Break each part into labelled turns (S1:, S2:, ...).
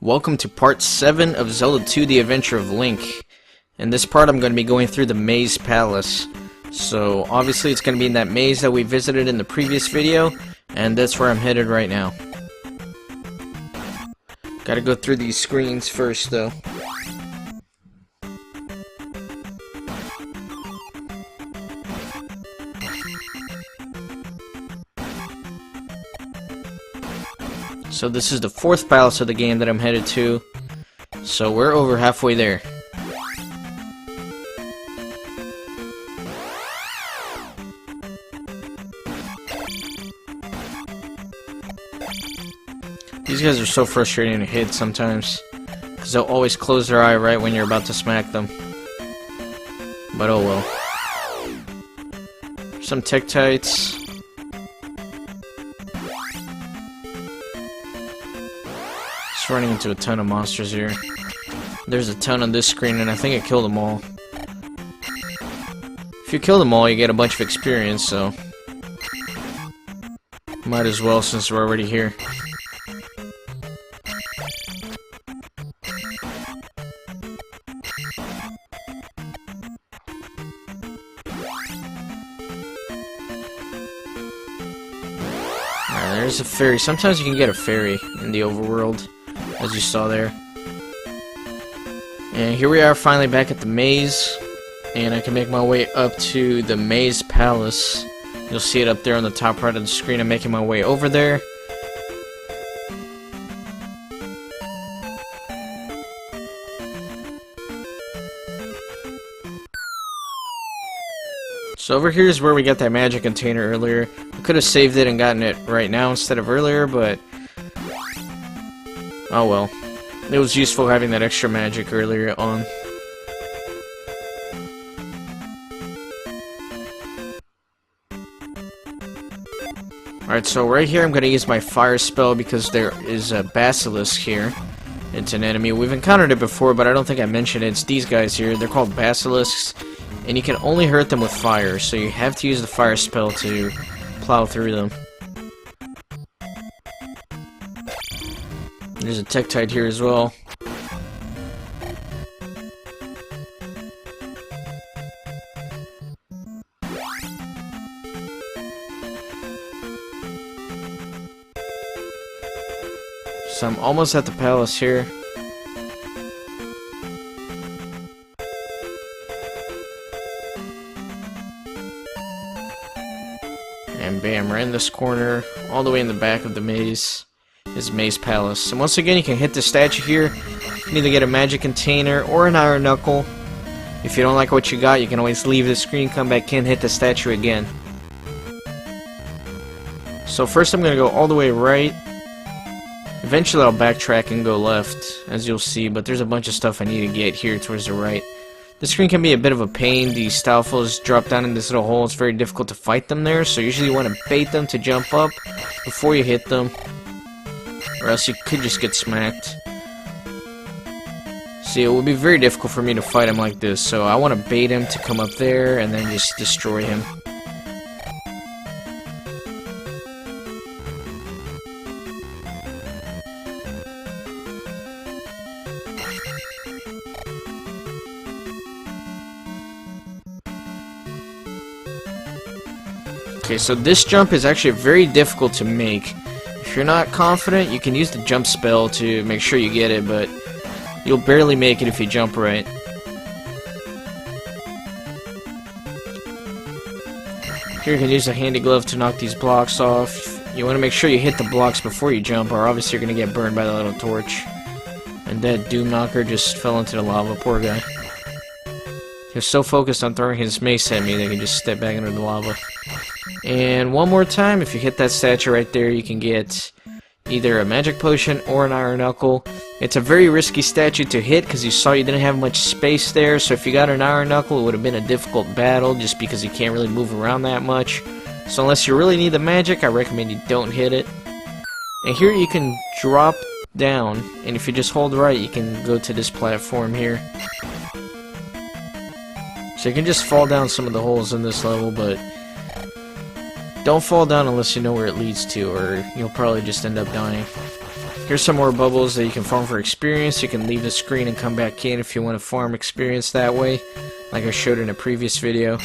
S1: welcome to part 7 of Zelda II: The Adventure of Link. In this part I'm going to be going through the Maze Palace. So obviously it's going to be in that maze that we visited in the previous video, and that's where I'm headed right now. Gotta go through these screens first though. So this is the 4th palace of the game that I'm headed to. So we're over halfway there. These guys are so frustrating to hit sometimes, because they'll always close their eye right when you're about to smack them. But oh well. Some Tektites. Just running into a ton of monsters here. There's a ton on this screen, and I think I killed them all. If you kill them all, you get a bunch of experience, so might as well since we're already here. There's a fairy. Sometimes you can get a fairy in the overworld, as you saw there. And here we are finally back at the maze, and I can make my way up to the Maze Palace. You'll see it up there on the top right of the screen. I'm making my way over there. So over here is where we got that magic container earlier. I could have saved it and gotten it right now instead of earlier, but oh well. It was useful having that extra magic earlier on. Alright, so right here I'm going to use my fire spell because there is a basilisk here. It's an enemy. We've encountered it before, but I don't think I mentioned it. It's these guys here. They're called basilisks. And you can only hurt them with fire, so you have to use the fire spell to plow through them. There's a Tektite here as well. So I'm almost at the palace here. And bam, right in this corner, all the way in the back of the maze, is Maze Palace. And once again, you can hit the statue here. You can either get a magic container or an iron knuckle. If you don't like what you got, you can always leave the screen, come back in, hit the statue again. So first I'm going to go all the way right. Eventually I'll backtrack and go left, as you'll see, but there's a bunch of stuff I need to get here towards the right. The screen can be a bit of a pain. The Stalfos drop down in this little hole. It's very difficult to fight them there, so usually you want to bait them to jump up before you hit them, or else you could just get smacked. See, it would be very difficult for me to fight him like this, so I want to bait him to come up there and then just destroy him. Okay, so this jump is actually very difficult to make. If you're not confident, you can use the jump spell to make sure you get it, but you'll barely make it if you jump right. Here you can use a handy glove to knock these blocks off. You want to make sure you hit the blocks before you jump, or obviously you're going to get burned by the little torch. And that Doom Knocker just fell into the lava, poor guy. He was so focused on throwing his mace at me that he just stepped back into the lava. And one more time, if you hit that statue right there, you can get either a magic potion or an iron knuckle. It's a very risky statue to hit because you saw you didn't have much space there, so if you got an iron knuckle, it would have been a difficult battle just because you can't really move around that much. So unless you really need the magic, I recommend you don't hit it. And here you can drop down, and if you just hold right, you can go to this platform here. So you can just fall down some of the holes in this level, but don't fall down unless you know where it leads to, or you'll probably just end up dying. Here's some more bubbles that you can farm for experience. You can leave the screen and come back in if you want to farm experience that way, like I showed in a previous video.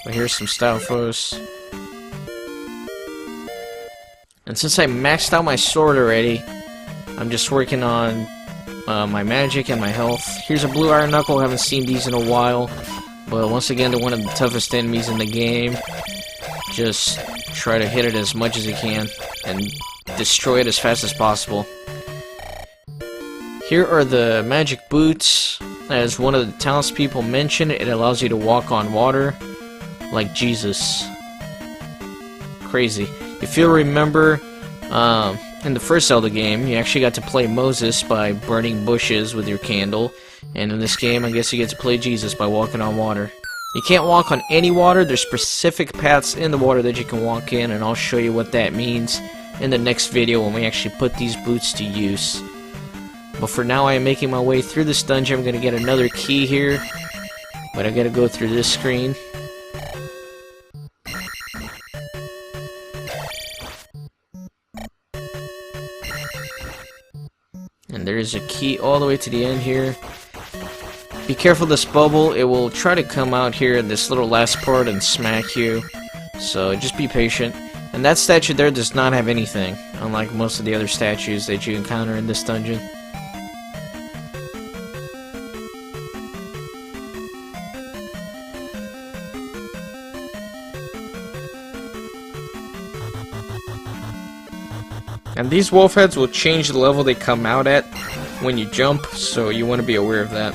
S1: But here's some Stalfos. And since I maxed out my sword already, I'm just working on my magic and my health. Here's a blue iron knuckle. Haven't seen these in a while, but once again, they're one of the toughest enemies in the game. Just try to hit it as much as you can and destroy it as fast as possible. Here are the magic boots. As one of the townspeople mentioned, it allows you to walk on water like Jesus. Crazy. If you'll remember, in the first Zelda game, you actually got to play Moses by burning bushes with your candle, and in this game, I guess you get to play Jesus by walking on water. You can't walk on any water. There's specific paths in the water that you can walk in, and I'll show you what that means in the next video when we actually put these boots to use. But for now, I am making my way through this dungeon. I'm going to get another key here, but I got to go through this screen. And there's a key all the way to the end here. Be careful of this bubble. It will try to come out here in this little last part and smack you. So just be patient. And that statue there does not have anything, unlike most of the other statues that you encounter in this dungeon. And these wolf heads will change the level they come out at when you jump, so you want to be aware of that.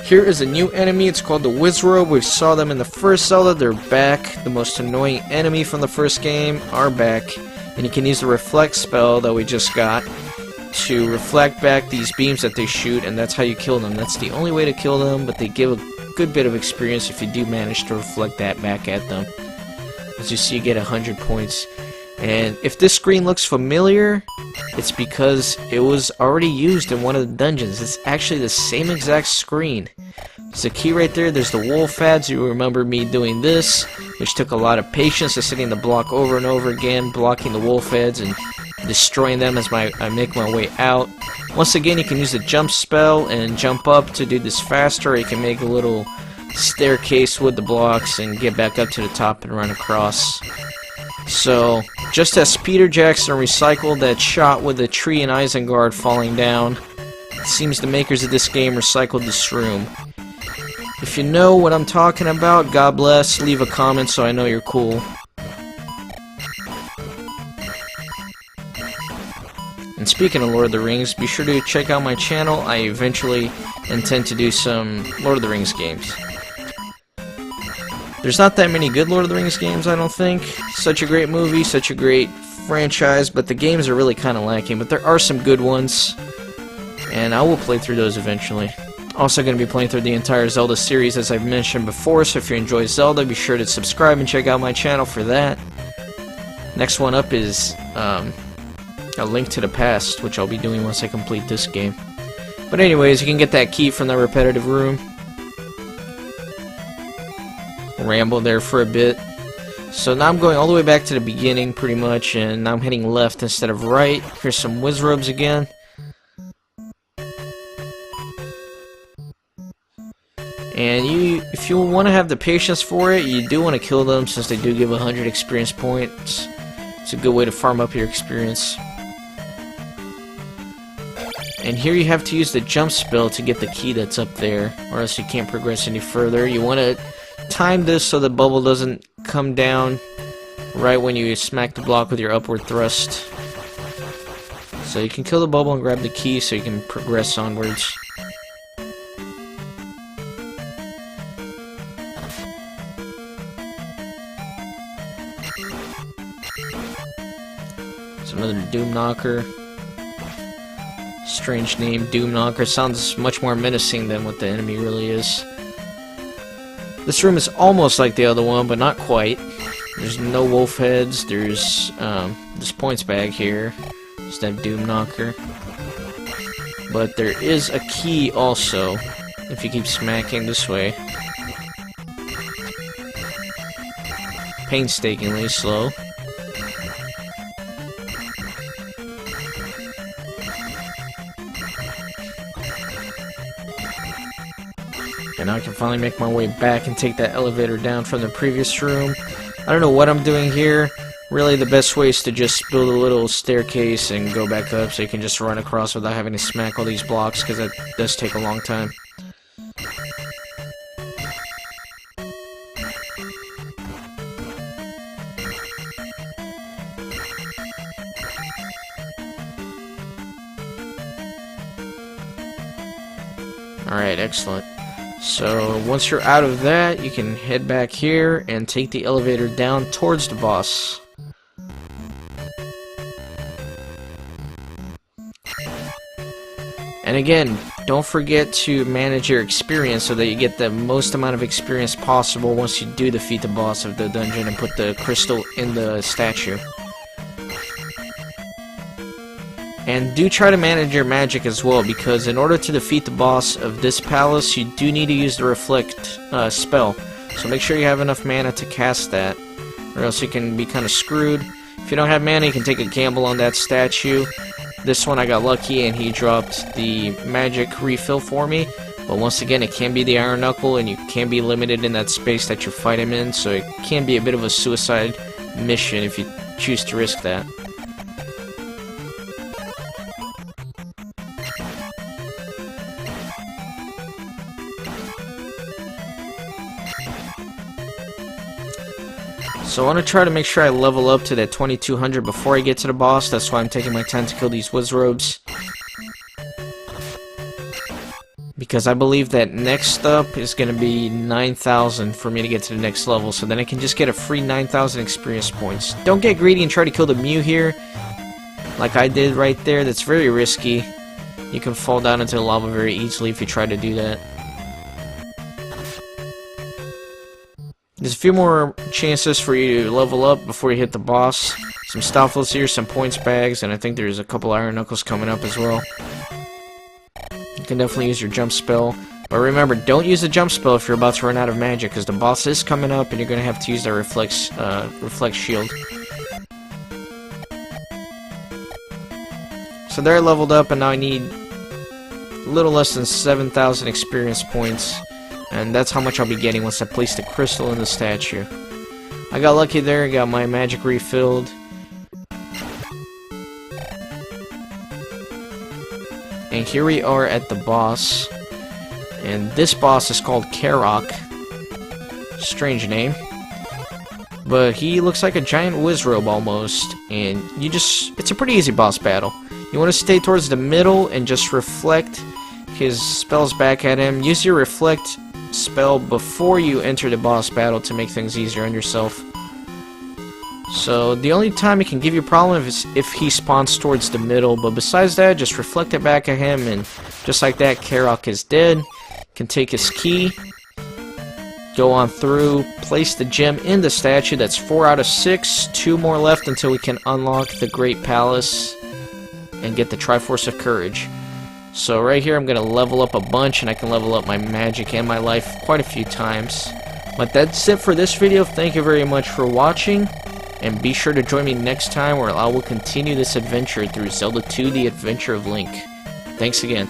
S1: Here is a new enemy. It's called the Wizrobe. We saw them in the first Zelda. They're back. The most annoying enemy from the first game are back. And you can use the reflect spell that we just got to reflect back these beams that they shoot, and that's how you kill them. That's the only way to kill them, but they give a good bit of experience if you do manage to reflect that back at them. As you see, you get 100 points. And if this screen looks familiar, it's because it was already used in one of the dungeons. It's actually the same exact screen. There's a key right there. There's the wolf heads. You remember me doing this, which took a lot of patience, just hitting the block over and over again, blocking the wolf heads and destroying them as I make my way out. Once again, you can use the jump spell and jump up to do this faster. You can make a little staircase with the blocks and get back up to the top and run across. So, just as Peter Jackson recycled that shot with the tree in Isengard falling down, it seems the makers of this game recycled this room. If you know what I'm talking about, God bless, leave a comment so I know you're cool. And speaking of Lord of the Rings, be sure to check out my channel. I eventually intend to do some Lord of the Rings games. There's not that many good Lord of the Rings games, I don't think. Such a great movie, such a great franchise, but the games are really kind of lacking. But there are some good ones, and I will play through those eventually. Also going to be playing through the entire Zelda series, as I've mentioned before, so if you enjoy Zelda, be sure to subscribe and check out my channel for that. Next one up is A Link to the Past, which I'll be doing once I complete this game. But anyways, you can get that key from the repetitive room. Ramble there for a bit. So now I'm going all the way back to the beginning pretty much, and now I'm heading left instead of right. Here's some Wizrobes again. And if you want to have the patience for it, you do want to kill them since they do give 100 experience points. It's a good way to farm up your experience. And here you have to use the jump spell to get the key that's up there, or else you can't progress any further. You want to time this so the bubble doesn't come down right when you smack the block with your upward thrust. So you can kill the bubble and grab the key so you can progress onwards. It's another Doom Knocker. Strange name, Doom Knocker. Sounds much more menacing than what the enemy really is. This room is almost like the other one, but not quite. There's no wolf heads. There's this points bag here. Just that Doom Knocker. But there is a key also, if you keep smacking this way. Painstakingly slow. And now I can finally make my way back and take that elevator down from the previous room. I don't know what I'm doing here. Really, the best way is to just build a little staircase and go back up so you can just run across without having to smack all these blocks, because that does take a long time. Alright, excellent. So, once you're out of that, you can head back here and take the elevator down towards the boss. And again, don't forget to manage your experience so that you get the most amount of experience possible once you do defeat the boss of the dungeon and put the crystal in the statue. And do try to manage your magic as well, because in order to defeat the boss of this palace, you do need to use the reflect spell. So make sure you have enough mana to cast that, or else you can be kind of screwed. If you don't have mana, you can take a gamble on that statue. This one I got lucky and he dropped the magic refill for me. But once again, it can be the Iron Knuckle and you can be limited in that space that you fight him in. So it can be a bit of a suicide mission if you choose to risk that. So I want to try to make sure I level up to that 2200 before I get to the boss. That's why I'm taking my time to kill these wizrobes. Because I believe that next up is going to be 9,000 for me to get to the next level. So then I can just get a free 9,000 experience points. Don't get greedy and try to kill the Mew here, like I did right there. That's very risky. You can fall down into the lava very easily if you try to do that. There's a few more chances for you to level up before you hit the boss. Some Stoffels here, some points bags, and I think there's a couple Iron Knuckles coming up as well. You can definitely use your jump spell. But remember, don't use the jump spell if you're about to run out of magic, because the boss is coming up and you're going to have to use that reflect shield. So there I leveled up, and now I need a little less than 7,000 experience points. And that's how much I'll be getting once I place the crystal in the statue. I got lucky there, got my magic refilled. And here we are at the boss. And this boss is called Karok. Strange name. But he looks like a giant wizrobe almost. And it's a pretty easy boss battle. You want to stay towards the middle and just reflect his spells back at him. Use your reflect spell before you enter the boss battle to make things easier on yourself. So the only time it can give you a problem is if he spawns towards the middle, but besides that, just reflect it back at him, and just like that, Karok is dead. Can take his key, go on through, place the gem in the statue. That's 4 out of 6, 2 more left until we can unlock the Great Palace and get the Triforce of Courage. So right here I'm going to level up a bunch, and I can level up my magic and my life quite a few times. But that's it for this video. Thank you very much for watching, and be sure to join me next time where I will continue this adventure through Zelda II: The Adventure of Link. Thanks again.